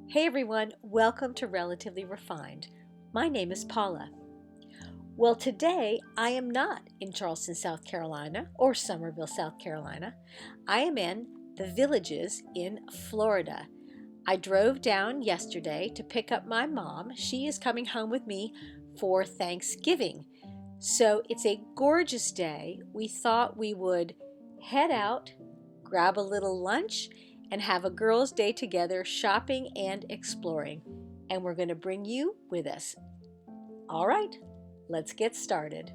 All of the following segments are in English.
Hey everyone, welcome to Relatively Refined. My name is Paula. Well, today I am not in Charleston, South Carolina or Summerville, South Carolina. I am in the Villages in Florida. I drove down yesterday to pick up my mom. She is coming home with me for Thanksgiving. So it's a gorgeous day. We thought we would head out, grab a little lunch, and have a girls' day together shopping and exploring. And we're going to bring you with us. All right, let's get started.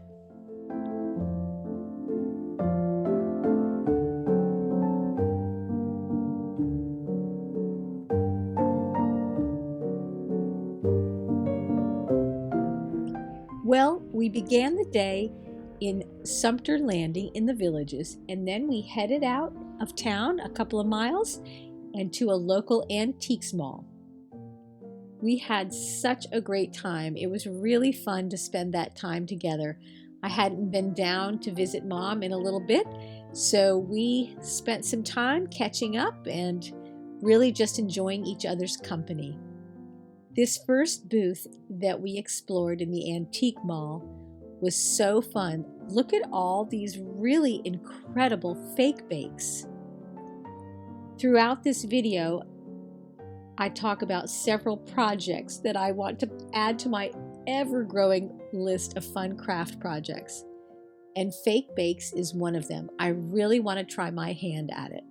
Well, we began the day in Sumter Landing in the Villages, and then we headed out of town a couple of miles and to a local antiques mall. We had such a great time. It was really fun to spend that time together. I hadn't been down to visit Mom in a little bit, so we spent some time catching up and really just enjoying each other's company. This first booth that we explored in the antique mall was so fun. Look at all these really incredible fake bakes. Throughout this video, I talk about several projects that I want to add to my ever-growing list of fun craft projects. And fake bakes is one of them. I really want to try my hand at it.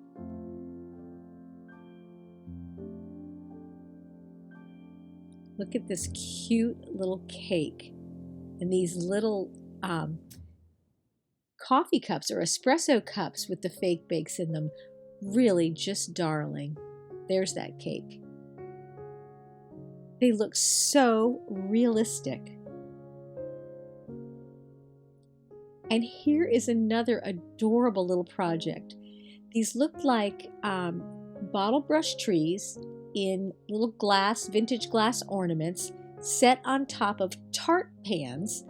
Look at this cute little cake and these little coffee cups or espresso cups with the fake bakes in them. Really just darling. There's that cake. They look so realistic. And here is another adorable little project. These look like bottle brush trees in little vintage glass ornaments set on top of tart pans,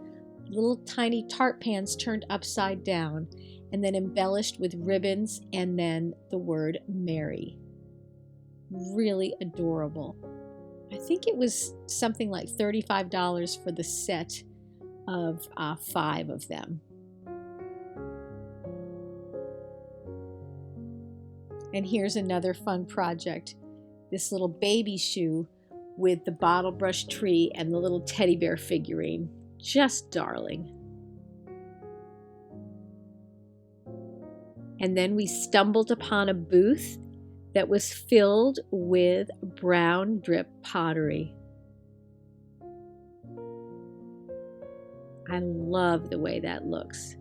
little tiny tart pans turned upside down and then embellished with ribbons and then the word Mary. Really adorable. I think it was something like $35 for the set of 5 of them. And here's another fun project. This little baby shoe with the bottle brush tree and the little teddy bear figurine. Just darling. And then we stumbled upon a booth that was filled with brown drip pottery. I love the way that looks.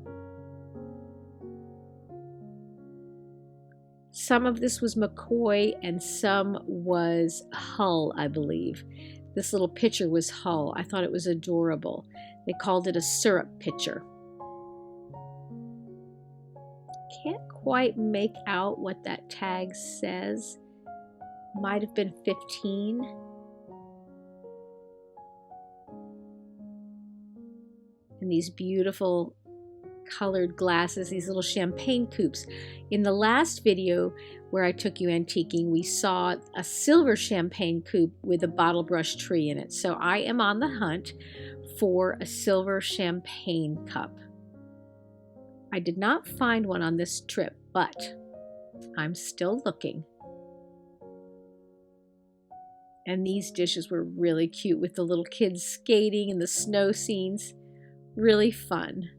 Some of this was McCoy and some was Hull, I believe. This little pitcher was Hull. I thought it was adorable. They called it a syrup pitcher. Can't quite make out what that tag says. Might have been 15. And these beautiful colored glasses, these little champagne coupes. In the last video where I took you antiquing, we saw a silver champagne coupe with a bottle brush tree in it. So I am on the hunt for a silver champagne cup. I did not find one on this trip, but I'm still looking. And these dishes were really cute with the little kids skating and the snow scenes. Really fun.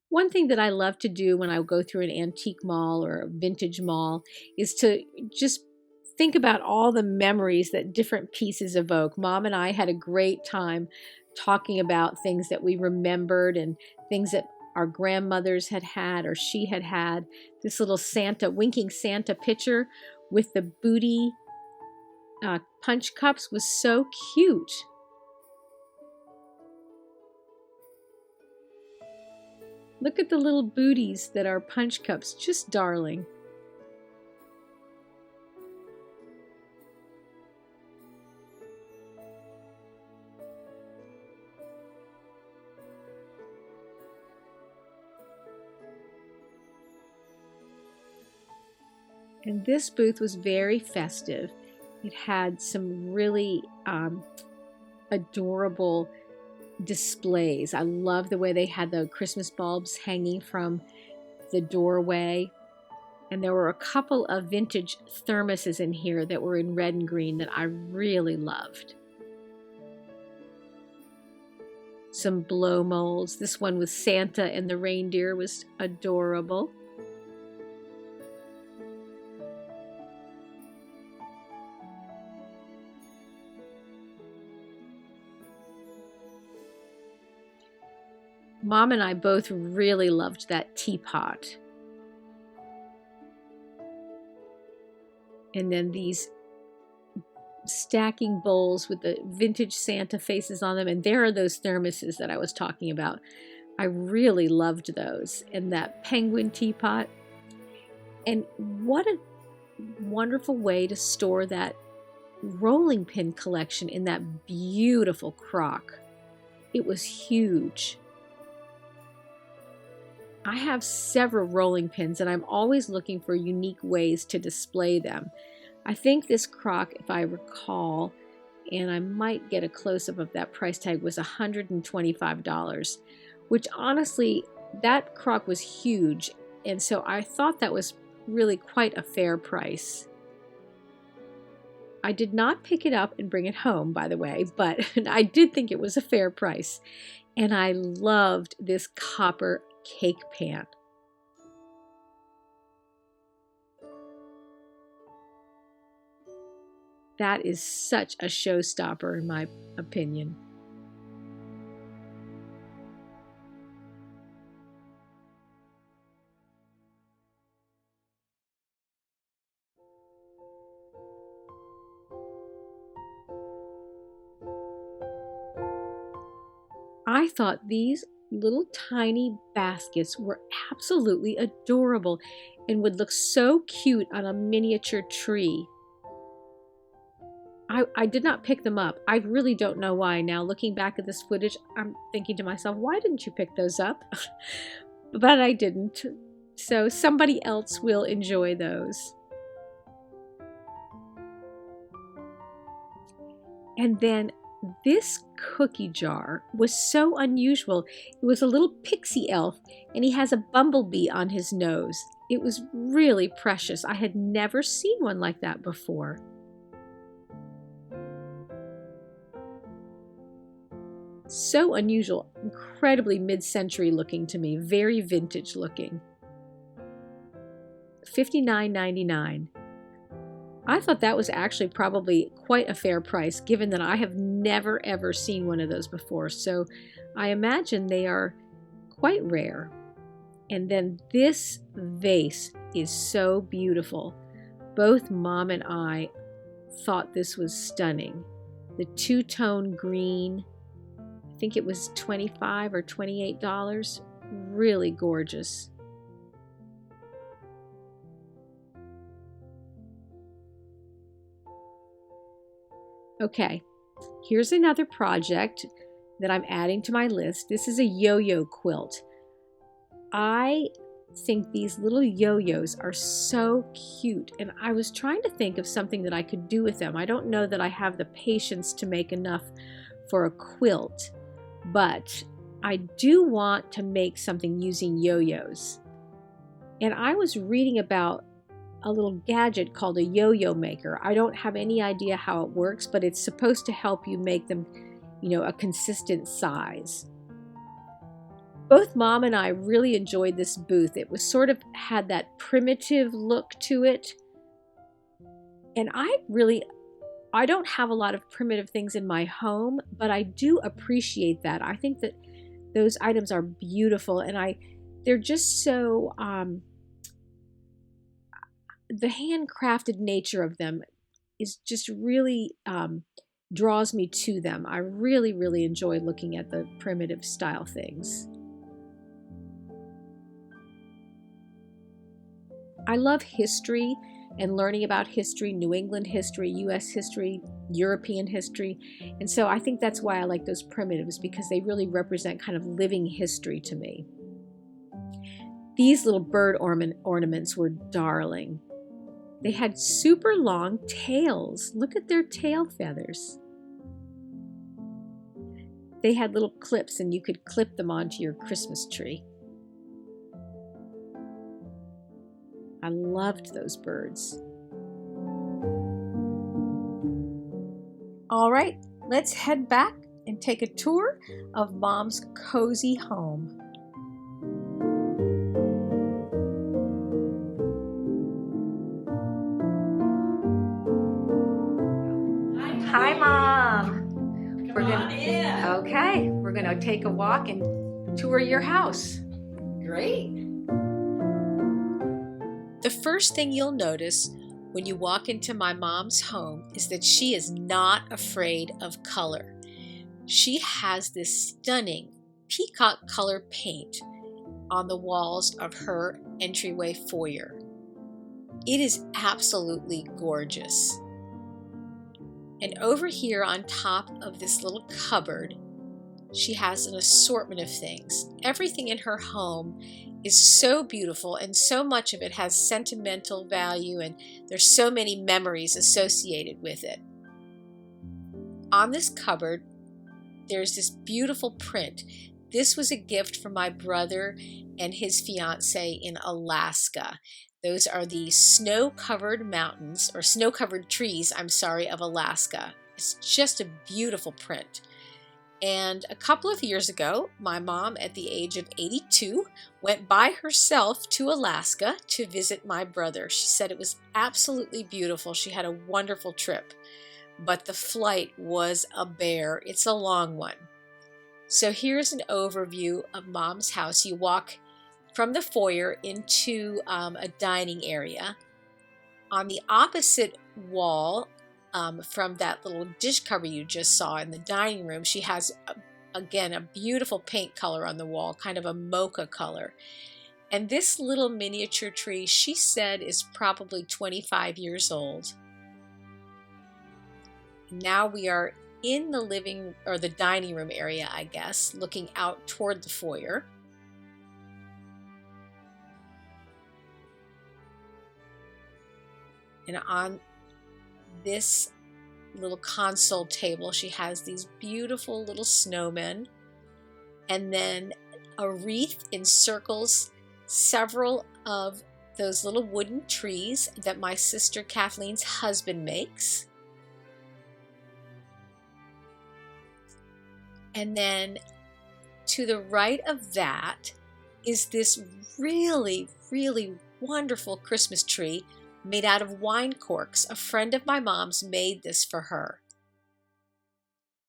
One thing that I love to do when I go through an antique mall or a vintage mall is to just think about all the memories that different pieces evoke. Mom and I had a great time talking about things that we remembered and things that our grandmothers had had or she had had. This little Santa, winking Santa picture with the booty punch cups was so cute. Look at the little booties that are punch cups, just darling. And this booth was very festive. It had some really adorable displays. I love the way they had the Christmas bulbs hanging from the doorway. And there were a couple of vintage thermoses in here that were in red and green that I really loved. Some blow molds. This one with Santa and the reindeer was adorable. Mom and I both really loved that teapot. And then these stacking bowls with the vintage Santa faces on them. And there are those thermoses that I was talking about. I really loved those. And that penguin teapot. And what a wonderful way to store that rolling pin collection in that beautiful crock. It was huge. I have several rolling pins and I'm always looking for unique ways to display them. I think this crock, if I recall, and I might get a close-up of that price tag, was $125, which honestly, that crock was huge. And so I thought that was really quite a fair price. I did not pick it up and bring it home, by the way, but I did think it was a fair price. And I loved this copper cake pan. That is such a showstopper in my opinion. I thought these little tiny baskets were absolutely adorable and would look so cute on a miniature tree. I did not pick them up. I really don't know why. Now, looking back at this footage, I'm thinking to myself, why didn't you pick those up? But I didn't. So somebody else will enjoy those. And then this cookie jar was so unusual. It was a little pixie elf, and he has a bumblebee on his nose. It was really precious. I had never seen one like that before. So unusual, incredibly mid-century looking to me, very vintage looking. $59.99. I thought that was actually probably quite a fair price, given that I have never ever seen one of those before, so I imagine they are quite rare. And then this vase is so beautiful. Both Mom and I thought this was stunning. The two-tone green, I think it was $25 or $28. Really gorgeous. Okay, here's another project that I'm adding to my list. This is a yo-yo quilt. I think these little yo-yos are so cute, and I was trying to think of something that I could do with them. I don't know that I have the patience to make enough for a quilt, but I do want to make something using yo-yos. And I was reading about a little gadget called a yo-yo maker. I don't have any idea how it works, but it's supposed to help you make them, a consistent size. Both Mom and I really enjoyed this booth. It was sort of had that primitive look to it. And I don't have a lot of primitive things in my home, but I do appreciate that. I think that those items are beautiful, and they're just so, the handcrafted nature of them is just really draws me to them. I really, really enjoy looking at the primitive style things. I love history and learning about history, New England history, U.S. history, European history. And so I think that's why I like those primitives, because they really represent kind of living history to me. These little bird ornaments were darling. They had super long tails. Look at their tail feathers. They had little clips and you could clip them onto your Christmas tree. I loved those birds. All right, let's head back and take a tour of Mom's cozy home. Hi, Mom. We're gonna take a walk and tour your house. Great. The first thing you'll notice when you walk into my mom's home is that she is not afraid of color. She has this stunning peacock color paint on the walls of her entryway foyer. It is absolutely gorgeous. And over here on top of this little cupboard, she has an assortment of things. Everything in her home is so beautiful, and so much of it has sentimental value, and there's so many memories associated with it. On this cupboard, there's this beautiful print. This was a gift from my brother and his fiance in Alaska. Those are the snow-covered mountains, or snow-covered trees, of Alaska. It's just a beautiful print. And a couple of years ago, my mom, at the age of 82, went by herself to Alaska to visit my brother. She said it was absolutely beautiful. She had a wonderful trip. But the flight was a bear. It's a long one. So here's an overview of Mom's house. You walk from the foyer into a dining area. On the opposite wall from that little dish cover you just saw in the dining room, she has, again, a beautiful paint color on the wall, kind of a mocha color. And this little miniature tree, she said, is probably 25 years old. Now we are in the dining room area, I guess, looking out toward the foyer. And on this little console table, she has these beautiful little snowmen, and then a wreath encircles several of those little wooden trees that my sister Kathleen's husband makes. And then to the right of that is this really, really wonderful Christmas tree made out of wine corks. A friend of my mom's made this for her.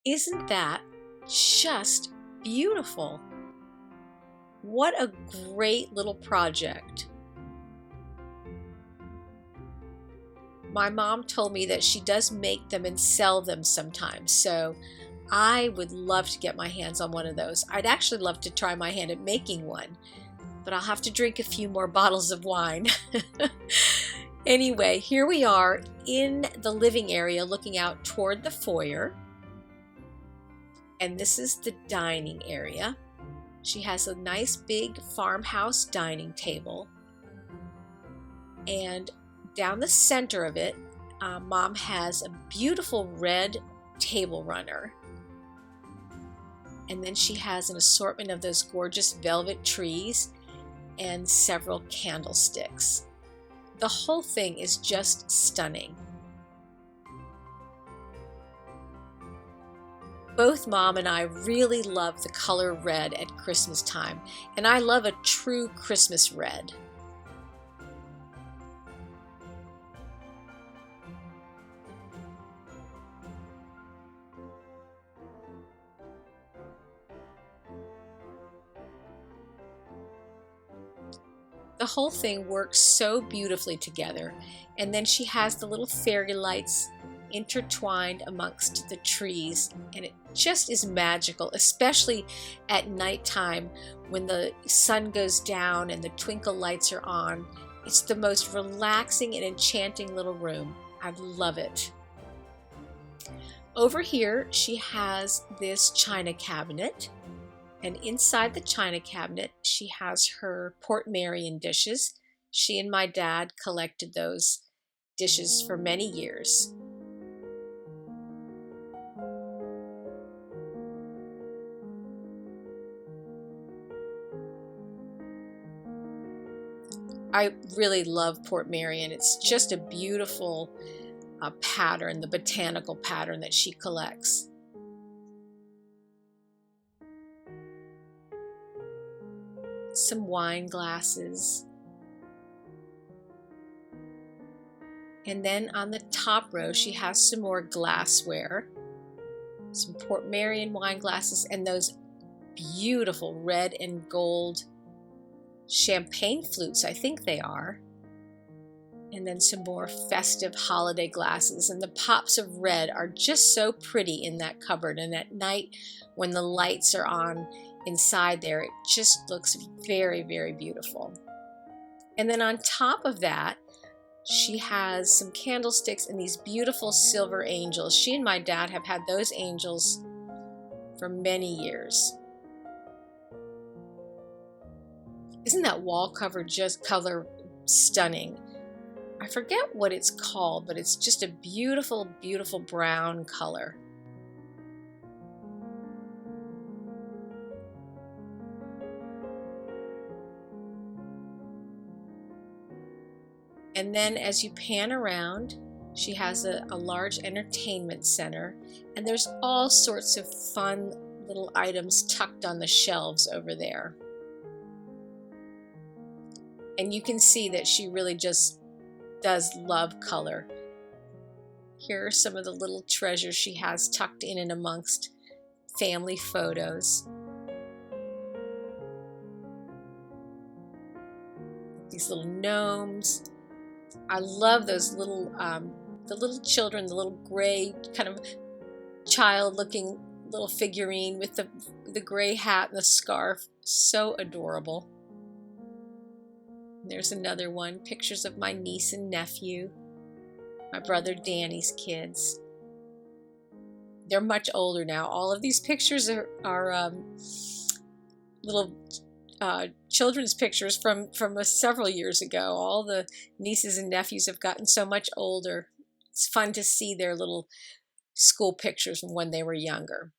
Isn't that just beautiful? What a great little project. My mom told me that she does make them and sell them sometimes, so I would love to get my hands on one of those. I'd actually love to try my hand at making one, but I'll have to drink a few more bottles of wine. Anyway, here we are in the living area looking out toward the foyer. And this is the dining area. She has a nice big farmhouse dining table. And down the center of it, Mom has a beautiful red table runner. And then she has an assortment of those gorgeous velvet trees and several candlesticks. The whole thing is just stunning. Both Mom and I really love the color red at Christmas time, and I love a true Christmas red. The whole thing works so beautifully together. And then she has the little fairy lights intertwined amongst the trees, and it just is magical, especially at nighttime when the sun goes down and the twinkle lights are on. It's the most relaxing and enchanting little room. I love it. Over here, she has this china cabinet. And inside the china cabinet, she has her Port Marion dishes. She and my dad collected those dishes for many years. I really love Port Marion. It's just a beautiful pattern, the botanical pattern that she collects. Some wine glasses. And then on the top row, she has some more glassware, some Port Marion wine glasses, and those beautiful red and gold champagne flutes, I think they are. And then some more festive holiday glasses. And the pops of red are just so pretty in that cupboard. And at night, when the lights are on inside there, it just looks very, very beautiful. And then on top of that, she has some candlesticks and these beautiful silver angels. She and my dad have had those angels for many years. Isn't that wall cover just color stunning? I forget what it's called, but it's just a beautiful, beautiful brown color. And then as you pan around, she has a large entertainment center, and there's all sorts of fun little items tucked on the shelves over there. And you can see that she really just does love color. Here are some of the little treasures she has tucked in and amongst family photos. These little gnomes. I love those little, the little children, the little gray kind of child-looking little figurine with the gray hat and the scarf. So adorable. There's another one, pictures of my niece and nephew, my brother Danny's kids. They're much older now. All of these pictures are little children's pictures from several years ago. All the nieces and nephews have gotten so much older. It's fun to see their little school pictures from when they were younger.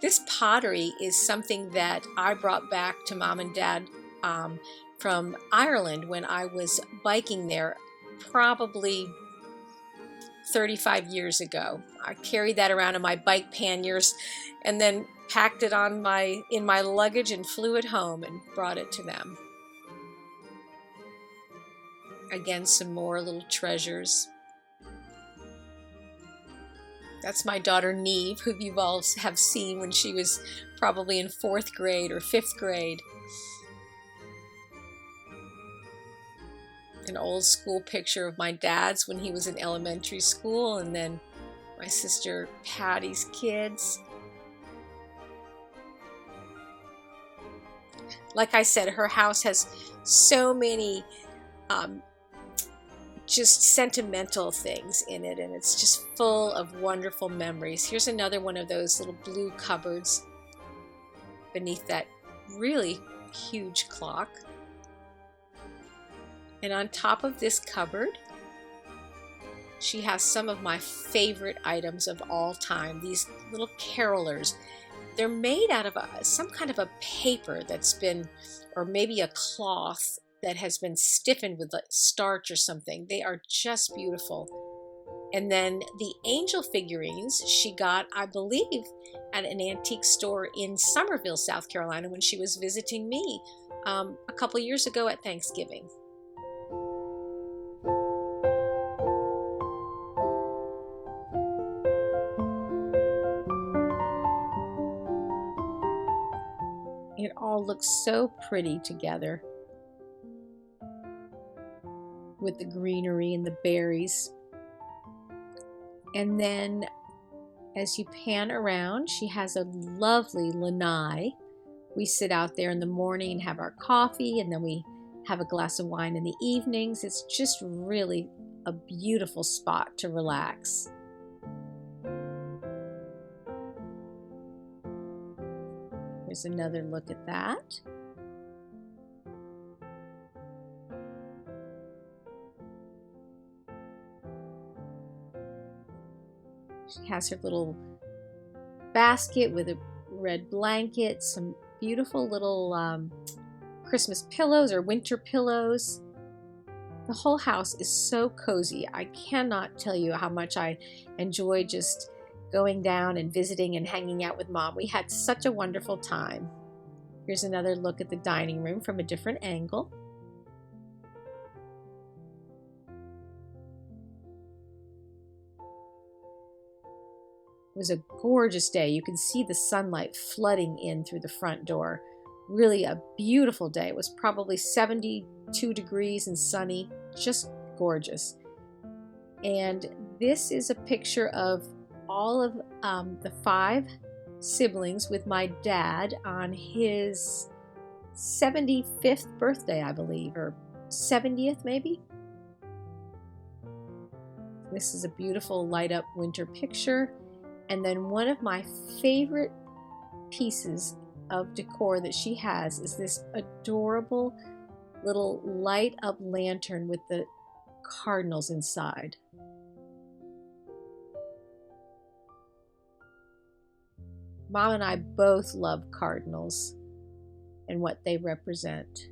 This pottery is something that I brought back to Mom and Dad from Ireland when I was biking there probably 35 years ago. I carried that around in my bike panniers and then packed it on in my luggage and flew it home and brought it to them. Again, some more little treasures. That's my daughter Neve, who you all have seen when she was probably in 4th grade or 5th grade. An old school picture of my dad's when he was in elementary school, and then my sister Patty's kids. Like I said, her house has so many just sentimental things in it, and it's just full of wonderful memories. Here's another one of those little blue cupboards beneath that really huge clock. And on top of this cupboard, she has some of my favorite items of all time, these little carolers. They're made out of some kind of a paper that's been, or maybe a cloth that has been stiffened with starch or something. They are just beautiful. And then the angel figurines she got, I believe, at an antique store in Summerville, South Carolina, when she was visiting me a couple years ago at Thanksgiving. It all looks so pretty together with the greenery and the berries. And then as you pan around, she has a lovely lanai. We sit out there in the morning and have our coffee, and then we have a glass of wine in the evenings. It's just really a beautiful spot to relax. Here's another look at that. She has her little basket with a red blanket, some beautiful little Christmas pillows or winter pillows. The whole house is so cozy. I cannot tell you how much I enjoy just going down and visiting and hanging out with Mom. We had such a wonderful time. Here's another look at the dining room from a different angle. It was a gorgeous day. You can see the sunlight flooding in through the front door. Really a beautiful day. It was probably 72 degrees and sunny, just gorgeous. And this is a picture of all of the 5 siblings with my dad on his 75th birthday, I believe, or 70th maybe. This is a beautiful light up winter picture. And then one of my favorite pieces of decor that she has is this adorable little light up lantern with the cardinals inside. Mom and I both love cardinals and what they represent.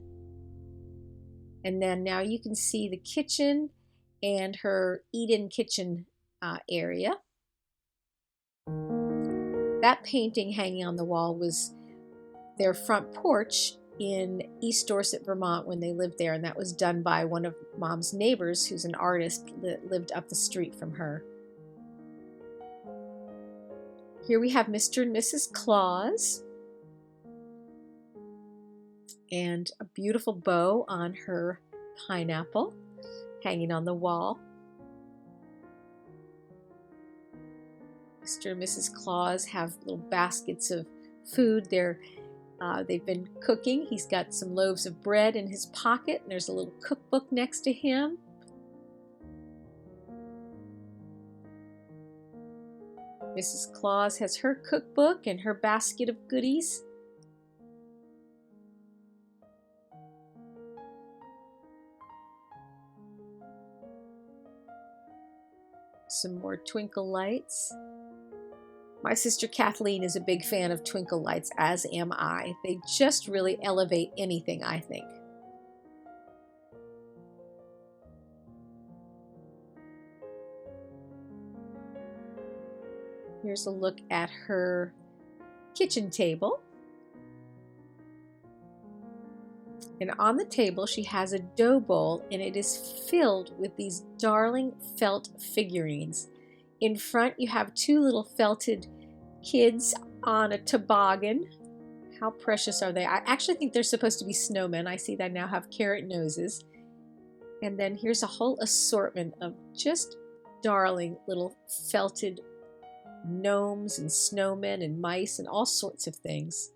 And then now you can see the kitchen and her eat-in kitchen area. That painting hanging on the wall was their front porch in East Dorset, Vermont when they lived there, and that was done by one of Mom's neighbors who's an artist that lived up the street from her. Here we have Mr. and Mrs. Claus and a beautiful bow on her pineapple hanging on the wall. Mr. and Mrs. Claus have little baskets of food. They've been cooking. He's got some loaves of bread in his pocket, and there's a little cookbook next to him. Mrs. Claus has her cookbook and her basket of goodies. Some more twinkle lights. My sister Kathleen is a big fan of twinkle lights, as am I. They just really elevate anything, I think. Here's a look at her kitchen table. And on the table, she has a dough bowl, and it is filled with these darling felt figurines. In front, you have 2 little felted kids on a toboggan. How precious are they? I actually think they're supposed to be snowmen. I see they now have carrot noses. And then here's a whole assortment of just darling little felted gnomes and snowmen and mice and all sorts of things.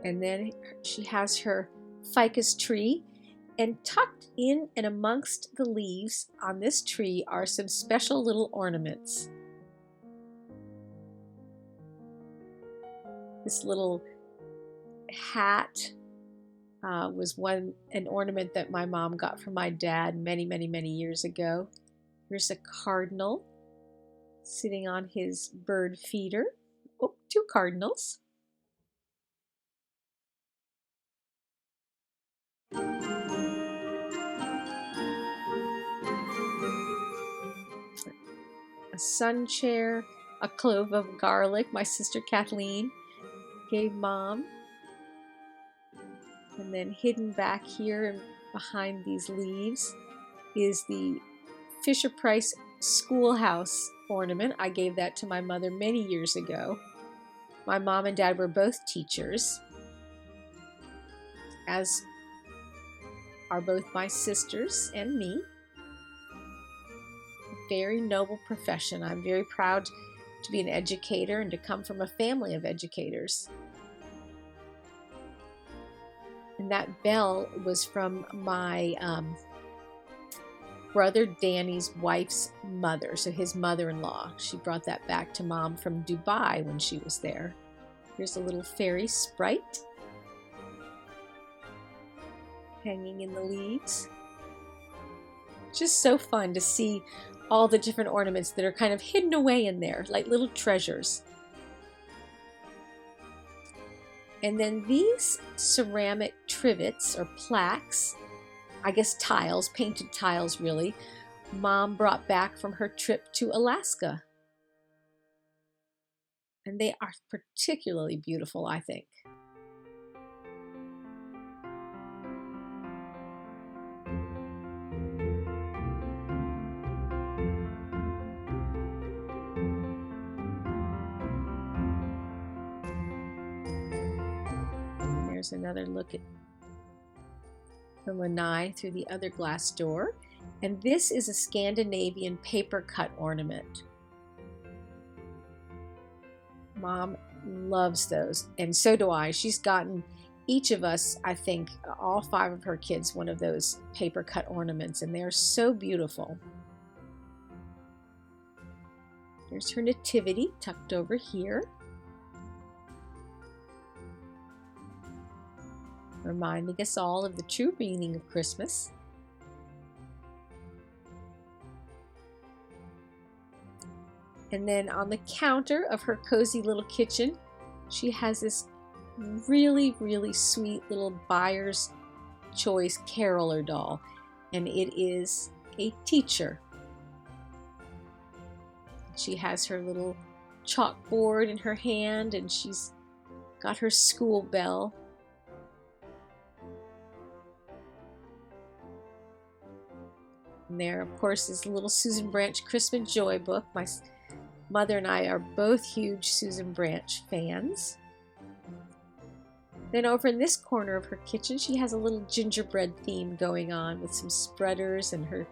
And then she has her ficus tree, and tucked in and amongst the leaves on this tree are some special little ornaments. This little hat was an ornament that my mom got from my dad many, many, many years ago. Here's a cardinal sitting on his bird feeder. Oh, 2 cardinals. A sun chair, a clove of garlic my sister Kathleen gave Mom. And then hidden back here behind these leaves is the Fisher-Price schoolhouse ornament. I gave that to my mother many years ago. My mom and dad were both teachers, as are both my sisters and me. A very noble profession. I'm very proud to be an educator and to come from a family of educators. And that bell was from my brother Danny's wife's mother, so his mother-in-law. She brought that back to Mom from Dubai when she was there. Here's a little fairy sprite hanging in the leaves. Just so fun to see all the different ornaments that are kind of hidden away in there, like little treasures. And then these ceramic trivets or plaques, I guess tiles, painted tiles really, Mom brought back from her trip to Alaska. And they are particularly beautiful, I think. And there's another look at the lanai through the other glass door. And this is a Scandinavian paper cut ornament. Mom loves those, and so do I. She's gotten each of us, I think, all 5 of her kids, one of those paper cut ornaments, and they're so beautiful. There's her nativity tucked over here, reminding us all of the true meaning of Christmas. And then on the counter of her cozy little kitchen, she has this really, really sweet little buyer's choice caroler doll. And it is a teacher. She has her little chalkboard in her hand, and she's got her school bell. And there, of course, is the little Susan Branch Christmas Joy book. My mother and I are both huge Susan Branch fans. Then over in this corner of her kitchen, she has a little gingerbread theme going on with some spreaders and her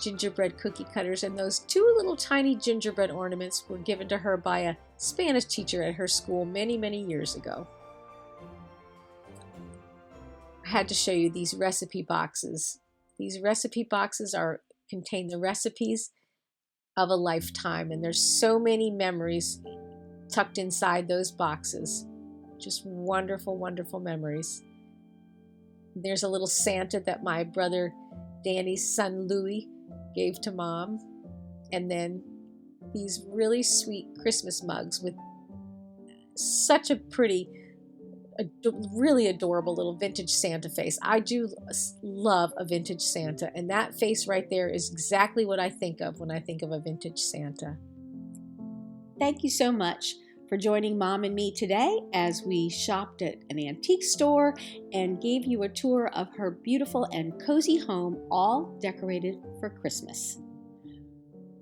gingerbread cookie cutters. And those 2 little tiny gingerbread ornaments were given to her by a Spanish teacher at her school many, many years ago. I had to show you these recipe boxes. These recipe boxes contain the recipes of a lifetime, and there's so many memories tucked inside those boxes. Just wonderful, wonderful memories. There's a little Santa that my brother Danny's son Louis gave to Mom, and then these really sweet Christmas mugs with such a pretty, really adorable little vintage Santa face. I do love a vintage Santa, and that face right there is exactly what I think of when I think of a vintage Santa. Thank you so much for joining Mom and me today as we shopped at an antique store and gave you a tour of her beautiful and cozy home, all decorated for Christmas.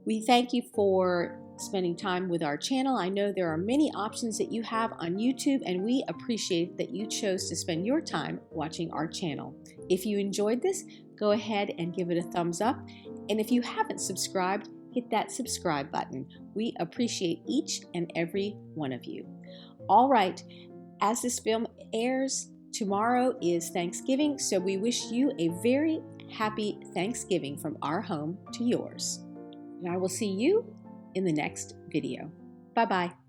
We thank you for spending time with our channel. I know there are many options that you have on YouTube, and we appreciate that you chose to spend your time watching our channel. If you enjoyed this, go ahead and give it a thumbs up. And if you haven't subscribed, hit that subscribe button. We appreciate each and every one of you. All right, as this film airs, tomorrow is Thanksgiving, so we wish you a very happy Thanksgiving from our home to yours. And I will see you in the next video. Bye-bye.